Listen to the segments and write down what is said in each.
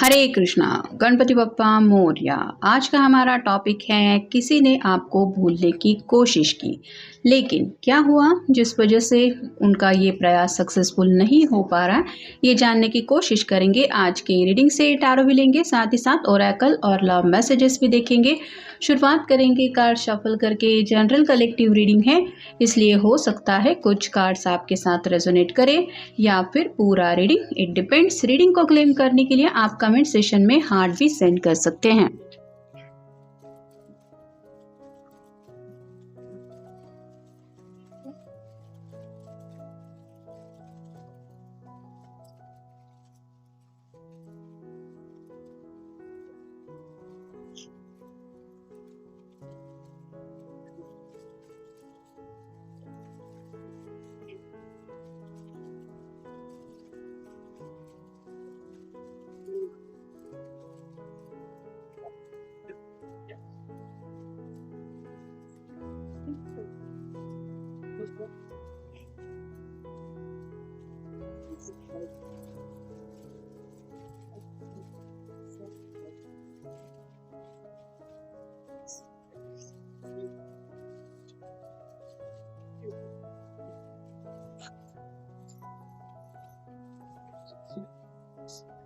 हरे कृष्णा। गणपति बप्पा मोरया। आज का हमारा टॉपिक है किसी ने आपको भूलने की कोशिश की लेकिन क्या हुआ जिस वजह से उनका ये प्रयास सक्सेसफुल नहीं हो पा रहा है, ये जानने की कोशिश करेंगे। आज के रीडिंग से टैरो भी लेंगे, साथ ही साथ ओरेकल और लव मैसेजेस भी देखेंगे। शुरुआत करेंगे कार्ड शफल करके। जनरल कलेक्टिव रीडिंग है, इसलिए हो सकता है कुछ कार्ड्स आपके साथ रेजोनेट करें या फिर पूरा रीडिंग, इट डिपेंड्स। रीडिंग को क्लेम करने के लिए आप कमेंट सेशन में हार्ट भी सेंड कर सकते हैं।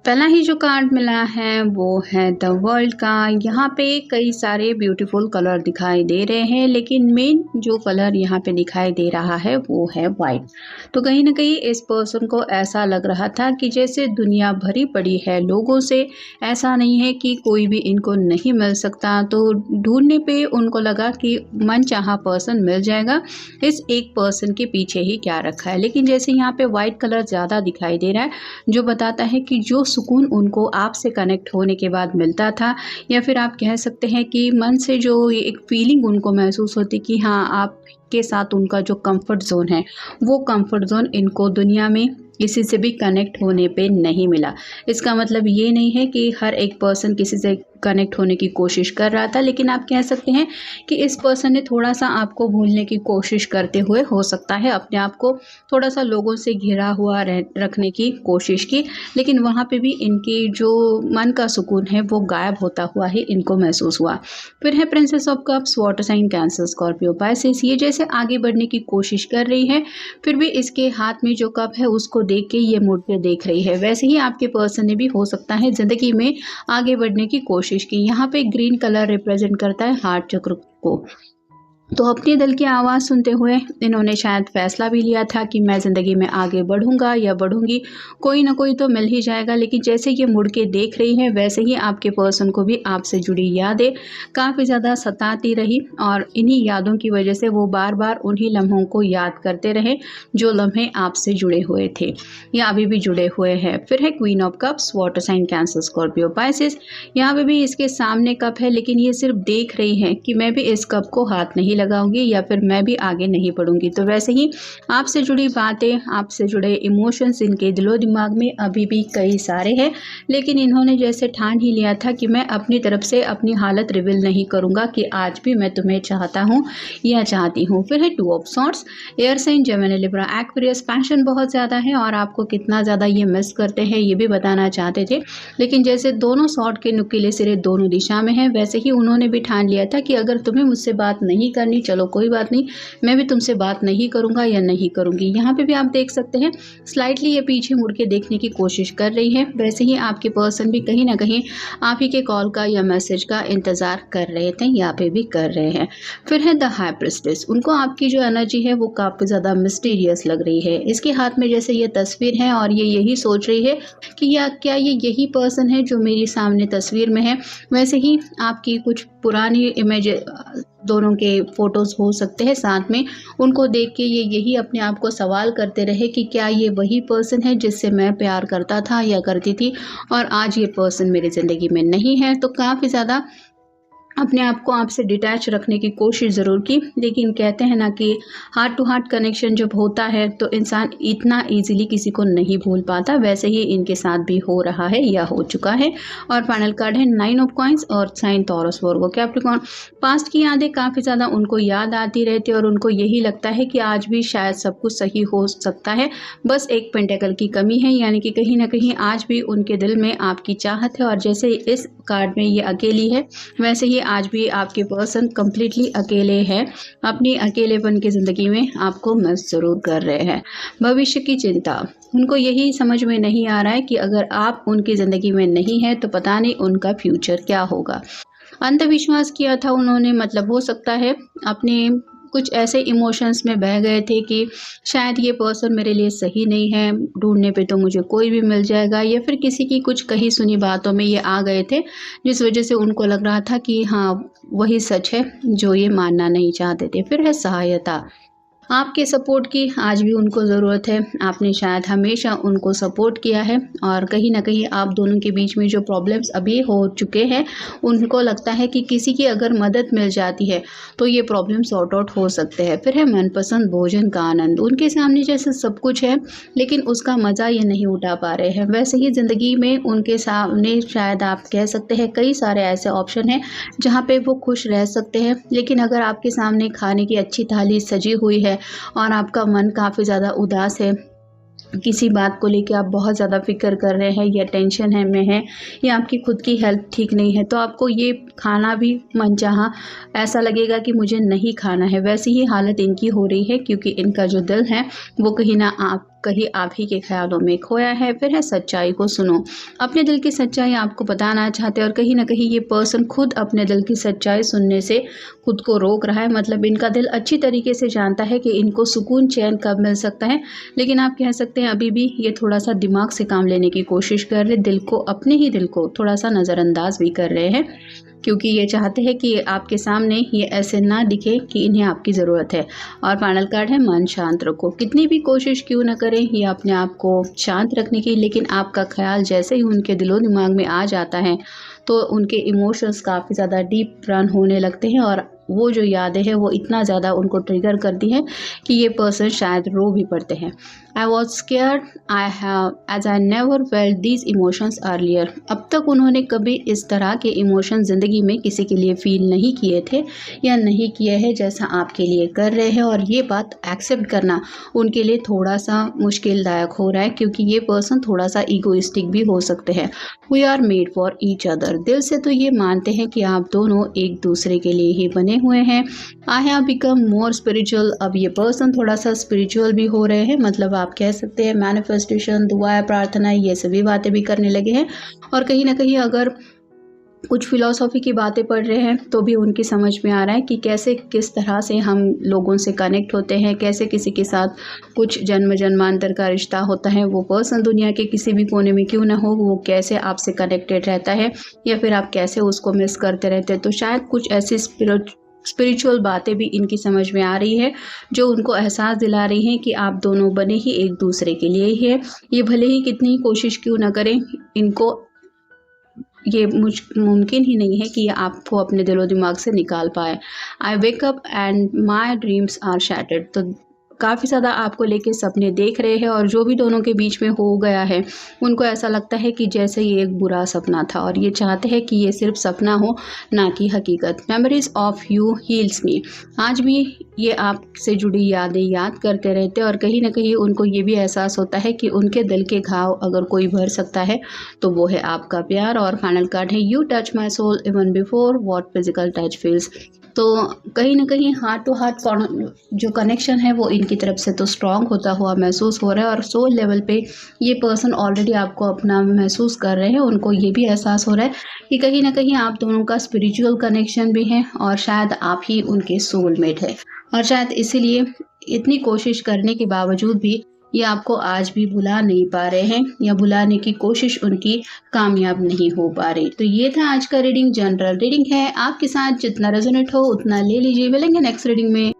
पहला ही जो कार्ड मिला है वो है द वर्ल्ड का। यहाँ पे कई सारे ब्यूटीफुल कलर दिखाई दे रहे हैं, लेकिन मेन जो कलर यहाँ पे दिखाई दे रहा है वो है वाइट। तो कहीं ना कहीं इस पर्सन को ऐसा लग रहा था कि जैसे दुनिया भरी पड़ी है लोगों से, ऐसा नहीं है कि कोई भी इनको नहीं मिल सकता। तो ढूंढने पे उनको लगा कि मनचाहा पर्सन मिल जाएगा, इस एक पर्सन के पीछे ही क्या रखा है। लेकिन जैसे यहाँ पे वाइट कलर ज़्यादा दिखाई दे रहा है, जो बताता है कि जो सुकून उनको आपसे कनेक्ट होने के बाद मिलता था, या फिर आप कह सकते हैं कि मन से जो एक फीलिंग उनको महसूस होती कि हाँ आपके साथ उनका जो कंफर्ट जोन है, वो कंफर्ट जोन इनको दुनिया में किसी से भी कनेक्ट होने पे नहीं मिला। इसका मतलब ये नहीं है कि हर एक पर्सन किसी से कनेक्ट होने की कोशिश कर रहा था, लेकिन आप कह सकते हैं कि इस पर्सन ने थोड़ा सा आपको भूलने की कोशिश करते हुए हो सकता है अपने आप को थोड़ा सा लोगों से घिरा हुआ रखने की कोशिश की, लेकिन वहाँ पे भी इनके जो मन का सुकून है वो गायब होता हुआ ही इनको महसूस हुआ। फिर है princess of cups, water sign Cancer Scorpio Pisces. ये जैसे आगे बढ़ने की कोशिश कर रही है, फिर भी इसके हाथ में जो कप है उसको देख के ये मुड़ के देख रही है। वैसे ही आपके पर्सन ने भी हो सकता है ज़िंदगी में आगे बढ़ने की कोशिश की। यहाँ पे ग्रीन कलर रिप्रेजेंट करता है हार्ट चक्र को। तो अपने दिल की आवाज़ सुनते हुए इन्होंने शायद फैसला भी लिया था कि मैं ज़िंदगी में आगे बढ़ूंगा या बढ़ूंगी, कोई ना कोई तो मिल ही जाएगा। लेकिन जैसे ये मुड़ के देख रही है, वैसे ही आपके पर्सन को भी आपसे जुड़ी यादें काफ़ी ज़्यादा सताती रही, और इन्हीं यादों की वजह से वो बार बार उन्हीं लम्हों को याद करते रहे जो लम्हे आपसे जुड़े हुए थे या अभी भी जुड़े हुए हैं। फिर है queen of cups, water sign Cancer Scorpio Pisces. यहाँ पे भी इसके सामने कप है, लेकिन ये सिर्फ देख रही है कि मैं भी इस कप को हाथ नहीं लगाऊंगी या फिर मैं भी आगे नहीं बढ़ूंगी। तो वैसे ही आपसे जुड़ी बातें, आपसे जुड़े इमोशंस इनके दिलो दिमाग में अभी भी कई सारे हैं, लेकिन इन्होंने जैसे ठान ही लिया था कि मैं अपनी तरफ से अपनी हालत रिवील नहीं करूंगा कि आज भी मैं तुम्हें चाहता हूँ या चाहती हूँ। फिर है two of swords, air sign Gemini Libra Aquarius. Passion बहुत ज़्यादा है और आपको कितना ज़्यादा ये मिस करते हैं ये भी बताना चाहते थे, लेकिन जैसे दोनों सॉर्ड के नुकीले सिरे दोनों दिशा में हैं, वैसे ही उन्होंने भी ठान लिया था कि अगर तुम्हें मुझसे बात नहीं करनी, चलो कोई बात नहीं, मैं भी तुमसे बात नहीं करूंगा या नहीं करूंगी। यहाँ पे भी आप देख सकते हैं स्लाइटली ये पीछे मुड़ के देखने की कोशिश कर रही है। वैसे ही आपके पर्सन भी कहीं ना कहीं आप ही के कॉल का या मैसेज का इंतजार कर रहे थे, यहाँ पे भी कर रहे हैं। फिर है द हाई प्रिस्टेस। उनको आपकी जो एनर्जी है वो काफ़ी ज़्यादा मिस्टीरियस लग रही है। इसके हाथ में जैसे ये तस्वीर है और ये यही सोच रही है कि या क्या ये यही पर्सन है जो मेरी सामने तस्वीर में है। वैसे ही आपकी कुछ पुरानी इमेज, दोनों के फोटोज़ हो सकते हैं साथ में, उनको देख के ये यही अपने आप को सवाल करते रहे कि क्या ये वही पर्सन है जिससे मैं प्यार करता था या करती थी, और आज ये पर्सन मेरी ज़िंदगी में नहीं है। तो काफ़ी ज़्यादा अपने आप को आपसे डिटैच रखने की कोशिश ज़रूर की, लेकिन कहते हैं ना कि हार्ट टू हार्ट कनेक्शन जब होता है तो इंसान इतना ईज़िली किसी को नहीं भूल पाता। वैसे ही इनके साथ भी हो रहा है या हो चुका है। और फाइनल कार्ड है 9 ऑफ कॉइन्स और sign Taurus Virgo Capricorn. Past की यादें काफ़ी ज़्यादा उनको याद आती रहती है और उनको यही लगता है कि आज भी शायद सब कुछ सही हो सकता है, बस एक पेंटेकल की कमी है, यानी कि कहीं ना कहीं आज भी उनके दिल में आपकी चाहत है। और जैसे इस कार्ड में ये अकेली है, वैसे ही आज भी आपके पर्सन कम्प्लीटली अकेले हैं। अपनी अकेलेपन की ज़िंदगी में आपको मिस ज़रूर कर रहे हैं। भविष्य की चिंता, उनको यही समझ में नहीं आ रहा है कि अगर आप उनकी ज़िंदगी में नहीं हैं तो पता नहीं उनका फ्यूचर क्या होगा। अंधविश्वास किया था उन्होंने, मतलब हो सकता है अपने कुछ ऐसे इमोशंस में बह गए थे कि शायद ये पर्सन मेरे लिए सही नहीं है, ढूंढने पे तो मुझे कोई भी मिल जाएगा, या फिर किसी की कुछ कही सुनी बातों में ये आ गए थे, जिस वजह से उनको लग रहा था कि हाँ वही सच है जो ये मानना नहीं चाहते थे। फिर है सहायता, आपके सपोर्ट की आज भी उनको ज़रूरत है। आपने शायद हमेशा उनको सपोर्ट किया है और कहीं ना कहीं आप दोनों के बीच में जो प्रॉब्लम्स अभी हो चुके हैं, उनको लगता है कि किसी की अगर मदद मिल जाती है तो ये प्रॉब्लम सॉर्ट आउट हो सकते हैं। फिर है मनपसंद भोजन का आनंद, उनके सामने जैसे सब कुछ है लेकिन उसका मज़ा ये नहीं उठा पा रहे हैं। वैसे ही ज़िंदगी में उनके सामने शायद आप कह सकते हैं कई सारे ऐसे ऑप्शन हैं जहाँ पे वो खुश रह सकते हैं, लेकिन अगर आपके सामने खाने की अच्छी थाली सजी हुई है और आपका मन काफ़ी ज़्यादा उदास है, किसी बात को लेके आप बहुत ज़्यादा फिक्र कर रहे हैं या टेंशन है में है, या आपकी खुद की हेल्थ ठीक नहीं है, तो आपको ये खाना भी मनचाहा ऐसा लगेगा कि मुझे नहीं खाना है। वैसी ही हालत इनकी हो रही है क्योंकि इनका जो दिल है वो कहीं आप ही के ख्यालों में खोया है। फिर है सच्चाई को सुनो, अपने दिल की सच्चाई आपको बताना चाहते हैं और कहीं ना कहीं ये पर्सन खुद अपने दिल की सच्चाई सुनने से खुद को रोक रहा है। मतलब इनका दिल अच्छी तरीके से जानता है कि इनको सुकून चैन कब मिल सकता है, लेकिन आप कह सकते हैं अभी भी ये थोड़ा सा दिमाग से काम लेने की कोशिश कर रहे, दिल को, अपने ही दिल को थोड़ा सा नज़रअंदाज भी कर रहे हैं, क्योंकि ये चाहते हैं कि आपके सामने ये ऐसे ना दिखे कि इन्हें आपकी ज़रूरत है। और फाइनल कार्ड है मन शांत रखो, कितनी भी कोशिश क्यों ना करें ये अपने आप को शांत रखने की, लेकिन आपका ख्याल जैसे ही उनके दिलो दिमाग में आ जाता है तो उनके इमोशंस काफ़ी ज़्यादा डीप रन होने लगते हैं और वो जो यादें हैं वो इतना ज़्यादा उनको ट्रिगर करती हैं कि ये पर्सन शायद रो भी पड़ते हैं। I was scared as I never felt these emotions earlier, अब तक उन्होंने कभी इस तरह के इमोशन ज़िंदगी में किसी के लिए फील नहीं किए थे या नहीं किए हैं जैसा आपके लिए कर रहे हैं। और ये बात एक्सेप्ट करना उनके लिए थोड़ा सा मुश्किलदायक हो रहा है क्योंकि ये पर्सन थोड़ा सा ईगोइस्टिक भी हो सकते हैं। We are made for each other, दिल से तो ये मानते हैं कि आप दोनों एक दूसरे के लिए ही बने हुए हैं। I have become more spiritual, अब ये पर्सन थोड़ा सा स्पिरिचुअल भी हो रहे हैं, मतलब आप कह सकते हैं मैनिफेस्टेशन, दुआ, प्रार्थना, ये सभी बातें भी करने लगे हैं। और कहीं ना कहीं अगर कुछ फिलॉसफी की बातें पढ़ रहे हैं तो भी उनकी समझ में आ रहा है कि कैसे किस तरह से हम लोगों से कनेक्ट होते हैं, कैसे किसी के साथ कुछ जन्म जन्मांतर का रिश्ता होता है। वो पर्सन दुनिया के किसी भी कोने में क्यों ना हो, वो कैसे आपसे कनेक्टेड रहता है या फिर आप कैसे उसको मिस करते रहते हैं। तो शायद कुछ ऐसी स्पिरिचुअल बातें भी इनकी समझ में आ रही है जो उनको एहसास दिला रही हैं कि आप दोनों बने ही एक दूसरे के लिए ही है। ये भले ही कितनी कोशिश क्यों ना करें, इनको ये मुमकिन ही नहीं है कि ये आपको अपने दिलो दिमाग से निकाल पाए। I wake up and my dreams are shattered, तो काफ़ी ज़्यादा आपको लेके सपने देख रहे हैं और जो भी दोनों के बीच में हो गया है उनको ऐसा लगता है कि जैसे ये एक बुरा सपना था और ये चाहते हैं कि ये सिर्फ सपना हो ना कि हकीकत। मेमोरीज ऑफ यू हील्स मी, आज भी ये आपसे जुड़ी यादें याद करते रहते हैं और कहीं ना कहीं उनको ये भी एहसास होता है कि उनके दिल के घाव अगर कोई भर सकता है तो वो है आपका प्यार। और फाइनल कार्ड है you touch my soul even before what physical touch feels, तो कहीं ना कहीं हार्ट टू हार्ट जो कनेक्शन है वो इनकी तरफ से तो स्ट्रांग होता हुआ महसूस हो रहा है और सोल लेवल पे ये पर्सन ऑलरेडी आपको अपना महसूस कर रहे हैं। उनको ये भी एहसास हो रहा है कि कहीं ना कहीं आप दोनों का स्पिरिचुअल कनेक्शन भी है और शायद आप ही उनके सोलमेट है। और शायद इसीलिए इतनी कोशिश करने के बावजूद भी ये आपको आज भी भुला नहीं पा रहे हैं या भुलाने की कोशिश उनकी कामयाब नहीं हो पा रही। तो ये था आज का रीडिंग, जनरल रीडिंग है, आपके साथ जितना रेजोनेट हो उतना ले लीजिए। मिलेंगे नेक्स्ट रीडिंग में।